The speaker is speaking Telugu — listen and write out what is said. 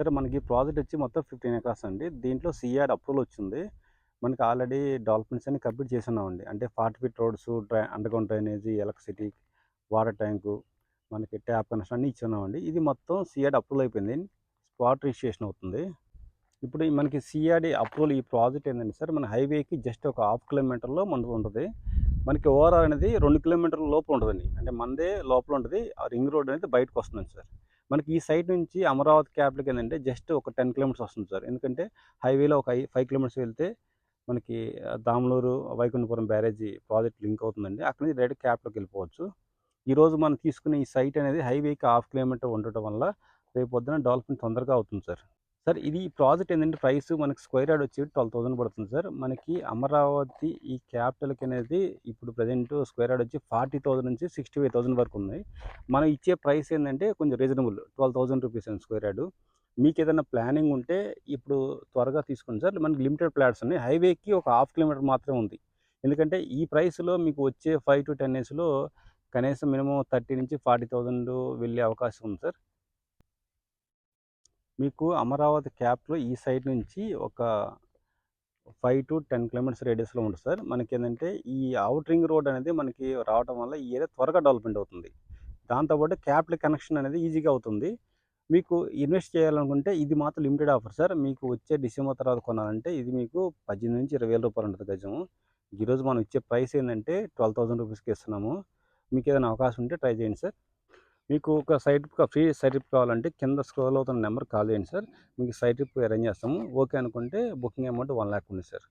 సార్ మనకి ప్రాజెక్ట్ వచ్చి మొత్తం 15 ఎకరాస్ అండి. దీంట్లో సిఆర్ అప్రూవల్ వచ్చింది. మనకి ఆల్రెడీ డెవలప్‌మెంట్స్ అన్ని కంప్లీట్ చేసున్నామండి. అంటే 40 feet roads, underground drainage, electricity, water tank, మనకి ట్యాప్ కనెక్షన్ అన్నీ ఇచ్చున్నామండి. ఇది మొత్తం సిఆర్ అప్రూవల్ అయిపోయింది. స్పాట్ రిజిస్ట్రేషన్ అవుతుంది. ఇప్పుడు ఈ మనకి సిఆర్‌డి అప్రూవల్ ఈ ప్రాజెక్ట్ ఏంటంటే సార్ మన హైవేకి జస్ట్ ఒక హాఫ్ కిలోమీటర్‌లో మనకు ఉంటది. మనకి ఓఆర్ఆర్ అనేది 2 కిలోమీటర్ల లోపల ఉంటదండి. అంటే మనదే లోపల ఉంటది. ఆ రింగ్ రోడ్ అనేది బయటకొస్తుందండి సార్. మనకి ఈ సైడ్ నుంచి అమరావతి క్యాపిటల్‌కి ఏందంటే జస్ట్ ఒక 10 కిలోమీటర్స్ వస్తుంది సార్. ఎందుకంటే హైవేలో ఒక 5 కిలోమీటర్స్ వెళ్తే మనకి దామనూరు, వైకుంఠపురం బ్యారేజీ ప్రాజెక్ట్ లింక్ అవుతుందండి. అక్కడి నుంచి డైరెక్ట్ క్యాపిటల్‌కి వెళ్ళిపోవచ్చు. ఈరోజు మనం తీసుకునే ఈ సైట్ అనేది హైవేకి హాఫ్ కిలోమీటర్ ఉండటం వల్ల రేపు పొద్దున డెవలప్‌మెంట్ తొందరగా అవుతుంది సార్. సార్ ఇది ఈ ప్రాజెక్ట్ ఏంటంటే ప్రైస్ మనకి స్క్వేర్ యార్డ్ వచ్చి 12,000 పడుతుంది సార్. మనకి అమరావతి ఈ క్యాపిటల్‌కి అనేది ఇప్పుడు ప్రెజెంట్ స్క్వేర్ యార్డ్ వచ్చి 40,000 నుంచి 65,000 వరకు ఉన్నాయి. మనం ఇచ్చే ప్రైస్ ఏందంటే కొంచెం రీజనబుల్, 12,000 రూపీస్ అండి స్క్వేర్ యార్డ్. మీకేదైనా ప్లానింగ్ ఉంటే ఇప్పుడు త్వరగా తీసుకోండి సార్. మనకి లిమిటెడ్ ప్లాట్స్ ఉన్నాయి. హైవేకి ఒక హాఫ్ కిలోమీటర్ మాత్రమే ఉంది. ఎందుకంటే ఈ ప్రైస్‌లో మీకు వచ్చే 5-10 ఇయర్స్‌లో కనీసం మినిమమ్ 30,000-40,000 వెళ్ళే అవకాశం ఉంది సార్. మీకు అమరావతి క్యాప్‌లో ఈ సైడ్ నుంచి ఒక 5-10 కిలోమీటర్స్ రేడియస్‌లో ఉంటుంది సార్. మనకేందంటే ఈ ఔట్ రింగ్ రోడ్ అనేది మనకి రావటం వల్ల ఈ ఏరియా త్వరగా డెవలప్‌మెంట్ అవుతుంది. దాంతో పాటు క్యాపిటల్ కనెక్షన్ అనేది ఈజీగా అవుతుంది. మీకు ఇన్వెస్ట్ చేయాలనుకుంటే ఇది మాత్రం లిమిటెడ్ ఆఫర్ సార్. మీకు వచ్చే డిసెంబర్ తర్వాత కొనాలంటే ఇది మీకు 18,000-20,000 ఉంటది గజము. ఈరోజు మనం ఇచ్చే ప్రైస్ ఏందంటే 12,000 రూపీస్‌కి ఇస్తున్నాము. మీకేదైనా అవకాశం ఉంటే ట్రై చేయండి సార్. మీకు ఒక ఫ్రీ సైట్ ట్రిప్ కావాలంటే కింద స్క్రోల్ అవుతున్న నెంబర్‌కి కాల్ చేయండి సార్. మీకు సైట్ ట్రిప్ అరేంజ్ చేస్తాము. ఓకే అనుకుంటే బుకింగ్ అమౌంట్ 1,00,000 ఉంది సార్.